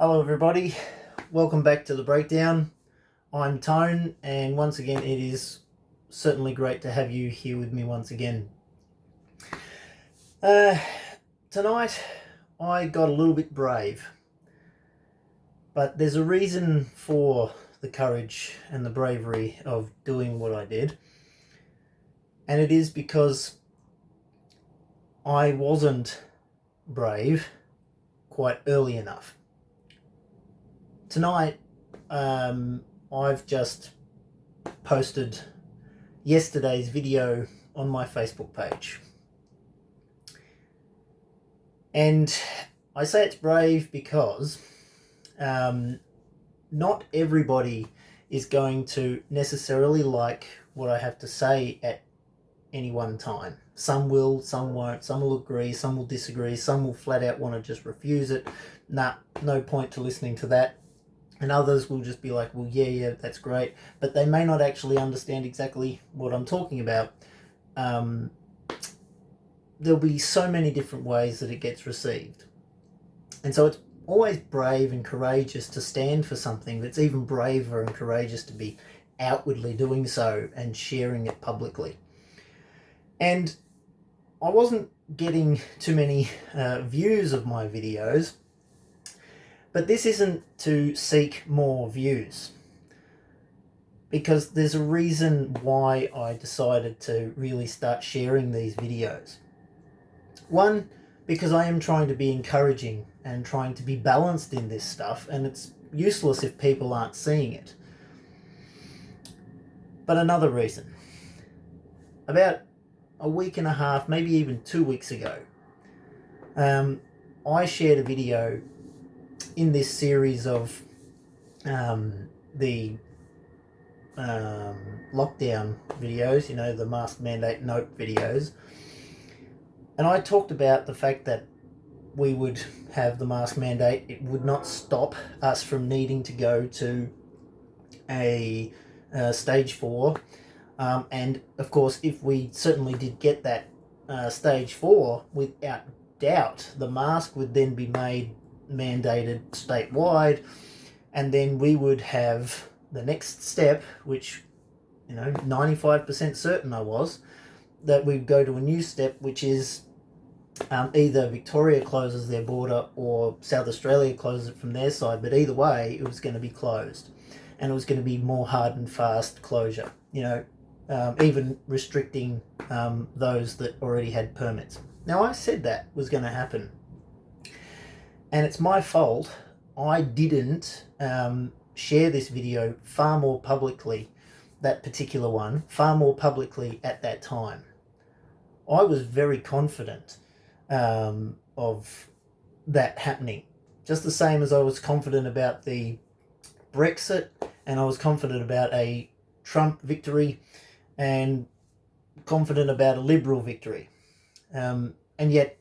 Hello everybody, welcome back to The Breakdown. I'm Tone, and once again it is certainly great to have you here with me once again. Tonight I got a little bit brave, but there's a reason for the courage and the bravery of doing what I did, and it is because I wasn't brave quite early enough. Tonight, I've just posted yesterday's video on my Facebook page. And I say it's brave because not everybody is going to necessarily like what I have to say at any one time. Some will, some won't, some will agree, some will disagree, some will flat out want to just refuse it. Nah, no point to listening to that. And others will just be like, well, yeah, that's great. But they may not actually understand exactly what I'm talking about. There'll be so many different ways that it gets received. And so it's always brave and courageous to stand for something that's even braver and courageous to be outwardly doing so and sharing it publicly. And I wasn't getting too many views of my videos, but this isn't to seek more views, because there's a reason why I decided to really start sharing these videos. One, because I am trying to be encouraging and trying to be balanced in this stuff, and it's useless if people aren't seeing it. But another reason, about a week and a half, maybe even 2 weeks ago, I shared a video in this series of the lockdown videos, the mask mandate note videos. And I talked about the fact that we would have the mask mandate. It would not stop us from needing to go to a stage 4. And of course, if we certainly did get that stage 4, without doubt, the mask would then be made mandated statewide. And then we would have the next step, which, 95% certain I was, that we'd go to a new step, which is either Victoria closes their border or South Australia closes it from their side. But either way, it was going to be closed. And it was going to be more hard and fast closure, even restricting those that already had permits. Now, I said that was going to happen. And it's my fault. I didn't share this video far more publicly, that particular one, far more publicly at that time. I was very confident of that happening. Just the same as I was confident about the Brexit, and I was confident about a Trump victory, and confident about a Liberal victory. And yet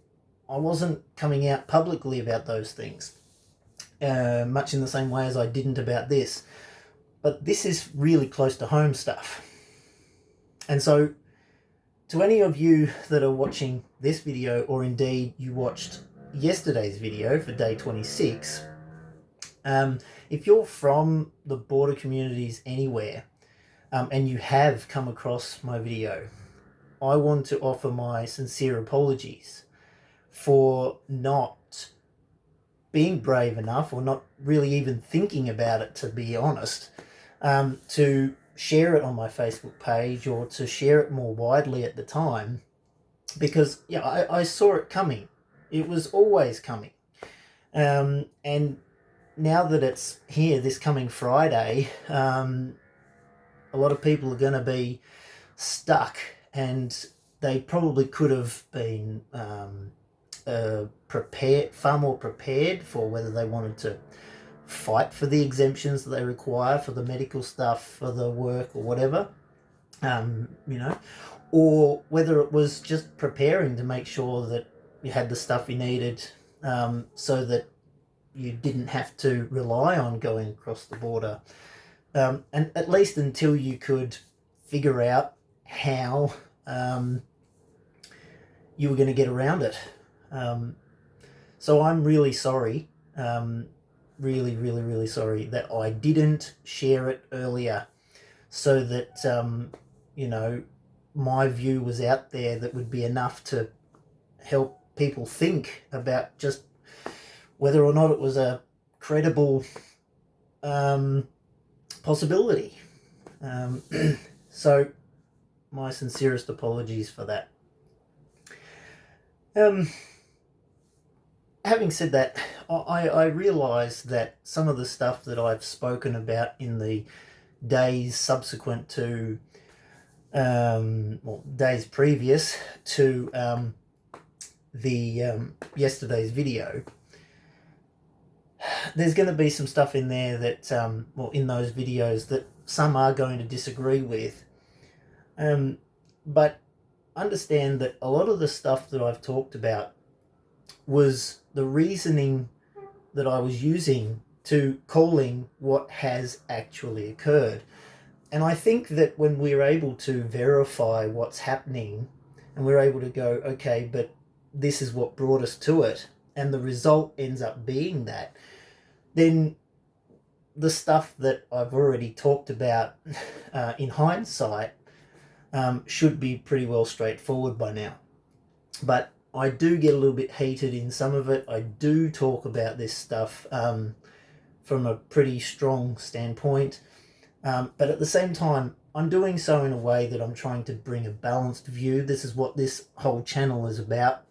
I wasn't coming out publicly about those things, much in the same way as I didn't about this. But this is really close to home stuff. And so, to any of you that are watching this video, or indeed you watched yesterday's video for day 26, if you're from the border communities anywhere, and you have come across my video, I want to offer my sincere apologies for not being brave enough, or not really even thinking about it, to be honest, to share it on my Facebook page, or to share it more widely at the time, because I saw it coming. It was always coming. And now that it's here this coming Friday, a lot of people are going to be stuck, and they probably could have been far more prepared for whether they wanted to fight for the exemptions that they require for the medical stuff, for the work, or whatever, or whether it was just preparing to make sure that you had the stuff you needed, so that you didn't have to rely on going across the border. And at least until you could figure out how you were going to get around it. So I'm really sorry really, really, really sorry that I didn't share it earlier, so that, you know, my view was out there that would be enough to help people think about just whether or not it was a credible possibility. So my sincerest apologies for that. Having said that, I realise that some of the stuff that I've spoken about in the days subsequent to, days previous to the yesterday's video, there's going to be some stuff in there that, in those videos that some are going to disagree with. But understand that a lot of the stuff that I've talked about was the reasoning that I was using to calling what has actually occurred. And I think that when we're able to verify what's happening, and we're able to go, okay, but this is what brought us to it, and the result ends up being that, then the stuff that I've already talked about in hindsight should be pretty well straightforward by now. But I do get a little bit heated in some of it. I do talk about this stuff from a pretty strong standpoint. But at the same time, I'm doing so in a way that I'm trying to bring a balanced view. This is what this whole channel is about.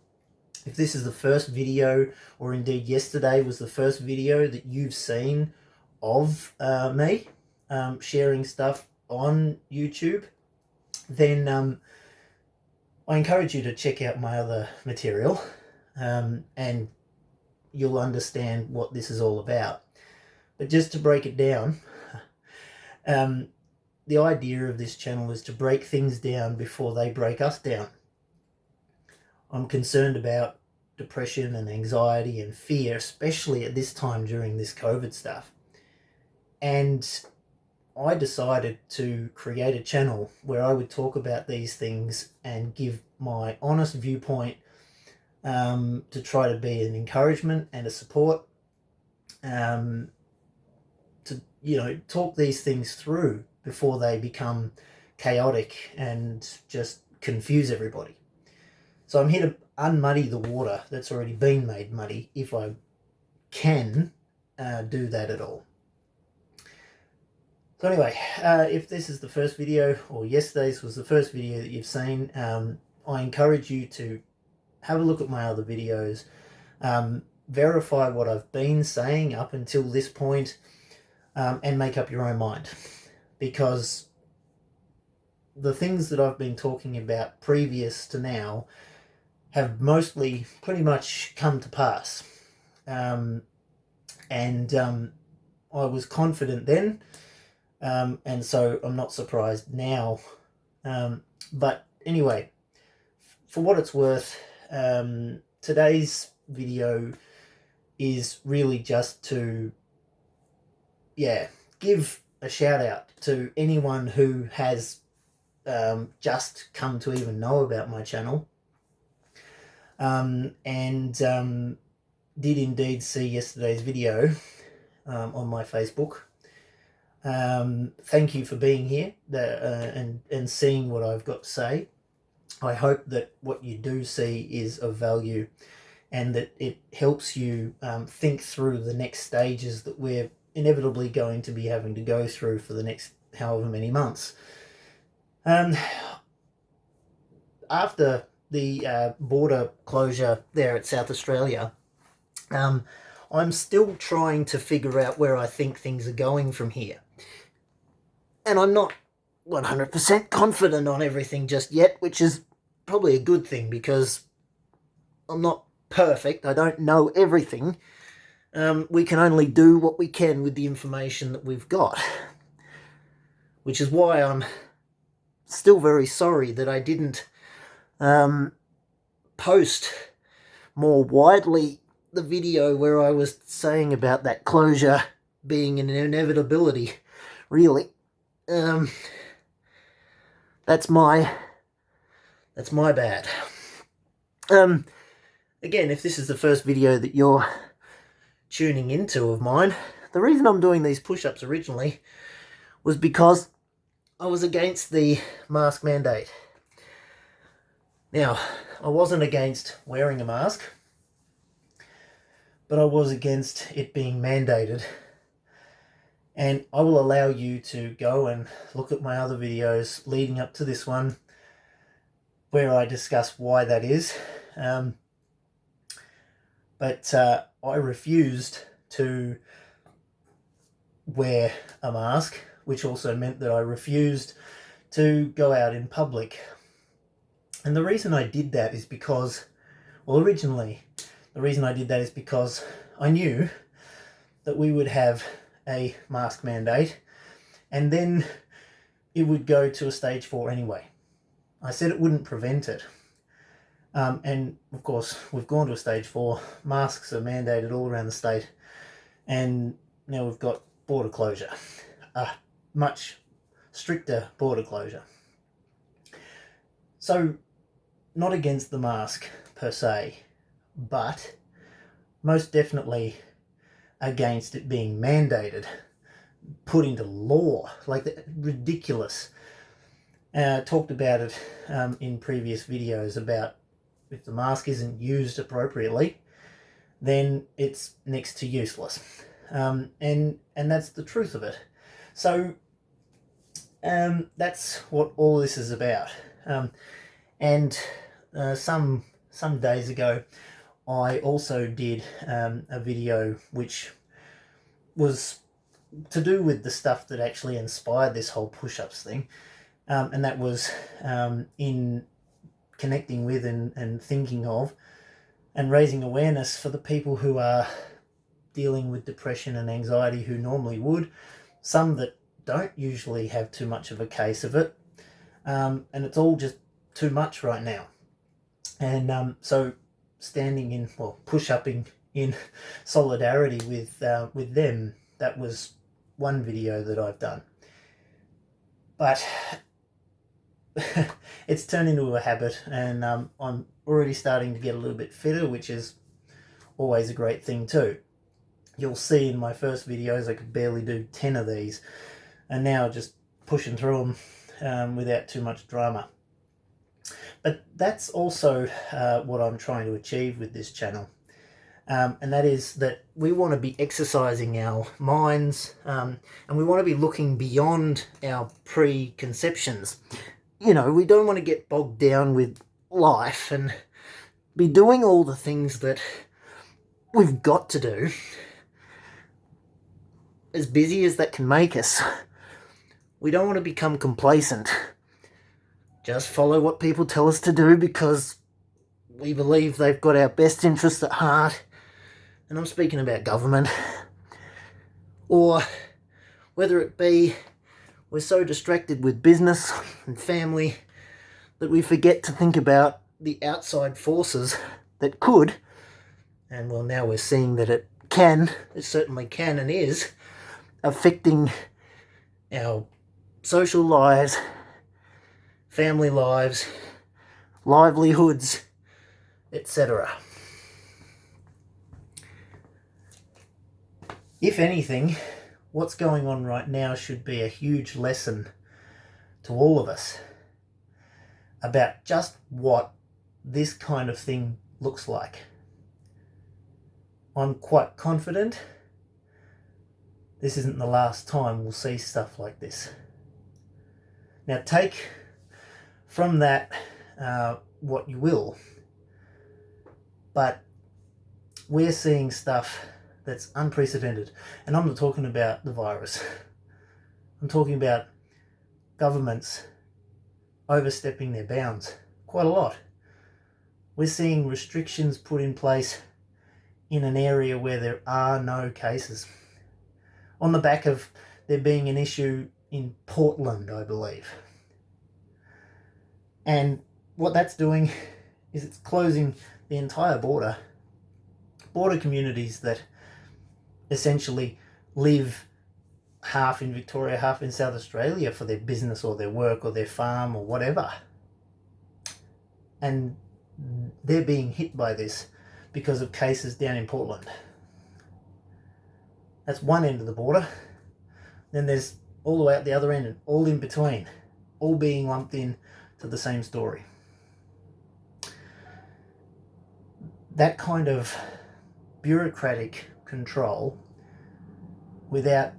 If this is the first video, or indeed yesterday was the first video that you've seen of me sharing stuff on YouTube, then I encourage you to check out my other material, and you'll understand what this is all about. But just to break it down, the idea of this channel is to break things down before they break us down. I'm concerned about depression and anxiety and fear, especially at this time during this COVID stuff. And I decided to create a channel where I would talk about these things and give my honest viewpoint, to try to be an encouragement and a support, to, talk these things through before they become chaotic and just confuse everybody. So I'm here to unmuddy the water that's already been made muddy, if I can do that at all. So anyway, if this is the first video, or yesterday's was the first video that you've seen, I encourage you to have a look at my other videos, verify what I've been saying up until this point, and make up your own mind. Because the things that I've been talking about previous to now have mostly pretty much come to pass. And I was confident then, and so I'm not surprised now. But anyway, for what it's worth, today's video is really just to, give a shout out to anyone who has just come to even know about my channel, and did indeed see yesterday's video on my Facebook. Thank you for being here and seeing what I've got to say. I hope that what you do see is of value, and that it helps you think through the next stages that we're inevitably going to be having to go through for the next however many months. After the border closure there at South Australia, I'm still trying to figure out where I think things are going from here. And I'm not 100% confident on everything just yet, which is probably a good thing, because I'm not perfect. I don't know everything. We can only do what we can with the information that we've got. Which is why I'm still very sorry that I didn't post more widely the video where I was saying about that closure being an inevitability, really. That's my bad. Again, if this is the first video that you're tuning into of mine, the reason I'm doing these push-ups originally was because I was against the mask mandate. Now, I wasn't against wearing a mask, but I was against it being mandated. And I will allow you to go and look at my other videos leading up to this one where I discuss why that is. But I refused to wear a mask, which also meant that I refused to go out in public. And the reason I did that is because, well, originally, the reason I did that is because I knew that we would have a mask mandate and then it would go to a stage 4 anyway. I said it wouldn't prevent it. And of course, we've gone to a stage 4. Masks are mandated all around the state. And now we've got border closure. A much stricter border closure. So, not against the mask per se, but most definitely against it being mandated, put into law, like ridiculous. Talked about it in previous videos about if the mask isn't used appropriately, then it's next to useless. And that's the truth of it. So that's what all this is about. And some days ago, I also did a video which was to do with the stuff that actually inspired this whole push-ups thing. And that was in connecting with and thinking of and raising awareness for the people who are dealing with depression and anxiety who normally would, some that don't usually have too much of a case of it, and it's all just too much right now. And so standing in, well, push-upping in solidarity with them, that was one video that I've done. But it's turned into a habit, and I'm already starting to get a little bit fitter, which is always a great thing too. You'll see in my first videos I could barely do 10 of these, and now just pushing through them without too much drama. But that's also what I'm trying to achieve with this channel. And that is that we want to be exercising our minds, and we want to be looking beyond our preconceptions. You know, we don't want to get bogged down with life and be doing all the things that we've got to do, as busy as that can make us. We don't want to become complacent. Just follow what people tell us to do because we believe they've got our best interests at heart. And I'm speaking about government. Or whether it be we're so distracted with business and family that we forget to think about the outside forces that could, and well, now we're seeing that it certainly can and is, affecting our social lives, family lives, livelihoods, etc. If anything, what's going on right now should be a huge lesson to all of us about just what this kind of thing looks like. I'm quite confident this isn't the last time we'll see stuff like this. Now take from that what you will, but we're seeing stuff that's unprecedented. And I'm not talking about the virus. I'm talking about governments overstepping their bounds quite a lot. We're seeing restrictions put in place in an area where there are no cases, on the back of there being an issue in Portland, I believe. And what that's doing is it's closing the entire border communities that essentially live half in Victoria, half in South Australia for their business or their work or their farm or whatever. And they're being hit by this because of cases down in Portland. That's one end of the border. Then there's all the way out the other end and all in between, all being lumped in to the same story. That kind of bureaucratic control without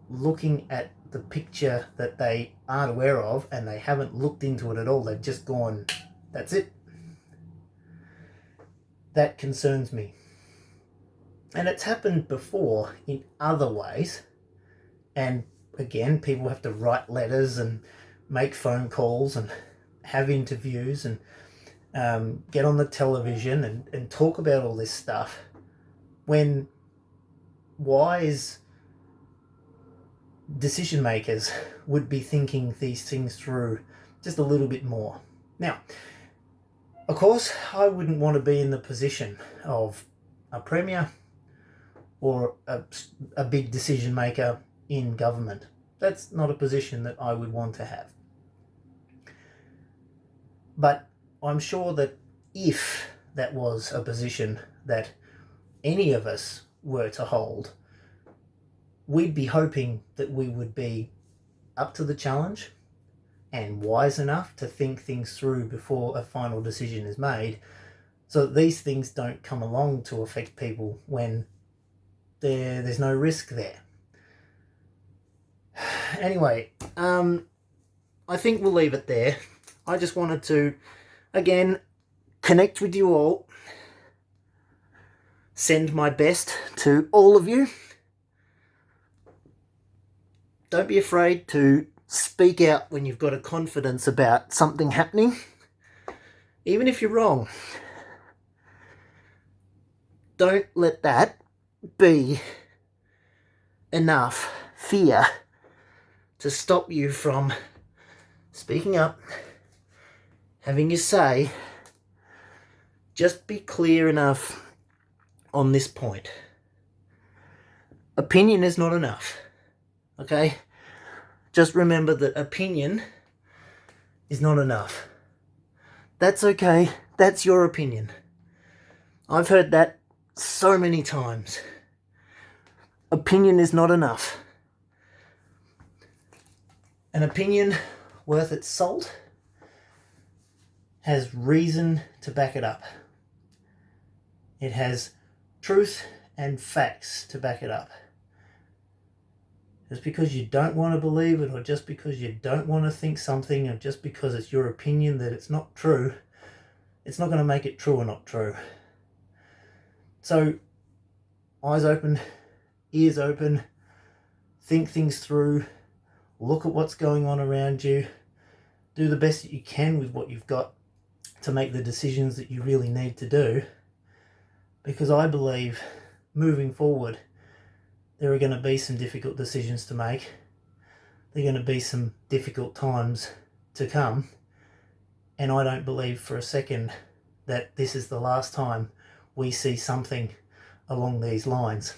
looking at the picture that they aren't aware of, and they haven't looked into it at all, they've just gone, that's it. That concerns me. And it's happened before in other ways. And again, people have to write letters and make phone calls and have interviews and get on the television and talk about all this stuff, when wise decision makers would be thinking these things through just a little bit more. Now, of course, I wouldn't want to be in the position of a premier or a big decision maker in government. That's not a position that I would want to have. But I'm sure that if that was a position that any of us were to hold, we'd be hoping that we would be up to the challenge and wise enough to think things through before a final decision is made, so that these things don't come along to affect people when there's no risk there. Anyway, I think we'll leave it there. I just wanted to, again, connect with you all, send my best to all of you. Don't be afraid to speak out when you've got a confidence about something happening, even if you're wrong. Don't let that be enough fear to stop you from speaking up, having your say. Just be clear enough on this point. Opinion is not enough, okay? Just remember that opinion is not enough. That's okay. That's your opinion. I've heard that so many times. Opinion is not enough. An opinion worth its salt has reason to back it up. It has truth and facts to back it up. Just because you don't want to believe it, or just because you don't want to think something, or just because it's your opinion that it's not true, it's not going to make it true or not true. So, eyes open, ears open, think things through, look at what's going on around you, do the best that you can with what you've got to make the decisions that you really need to do. Because I believe, moving forward, there are going to be some difficult decisions to make. There are going to be some difficult times to come. And I don't believe for a second that this is the last time we see something along these lines.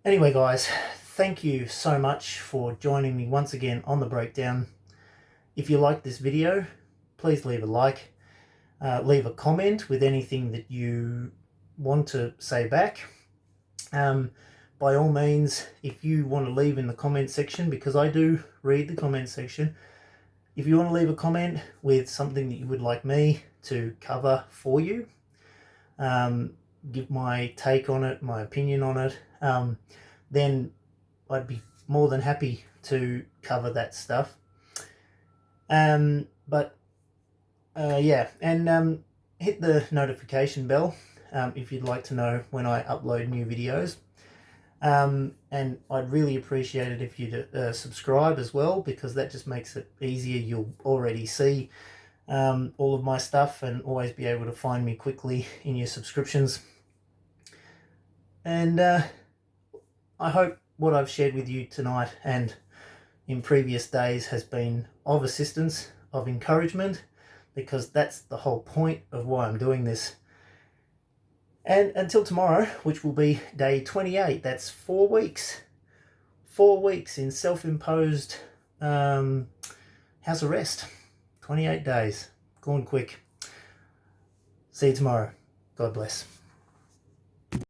Anyway, guys, thank you so much for joining me once again on The Breakdown. If you like this video, please leave a like, leave a comment with anything that you want to say back. By all means, if you want to leave in the comment section, because I do read the comment section, if you want to leave a comment with something that you would like me to cover for you, give my take on it, my opinion on it, then I'd be more than happy to cover that stuff. Hit the notification bell if you'd like to know when I upload new videos. And I'd really appreciate it if you'd subscribe as well, because that just makes it easier. You'll already see all of my stuff and always be able to find me quickly in your subscriptions. And I hope what I've shared with you tonight and in previous days has been of assistance, of encouragement, because that's the whole point of why I'm doing this. And until tomorrow, which will be day 28, that's 4 weeks. 4 weeks in self-imposed house arrest. 28 days. Gone quick. See you tomorrow. God bless.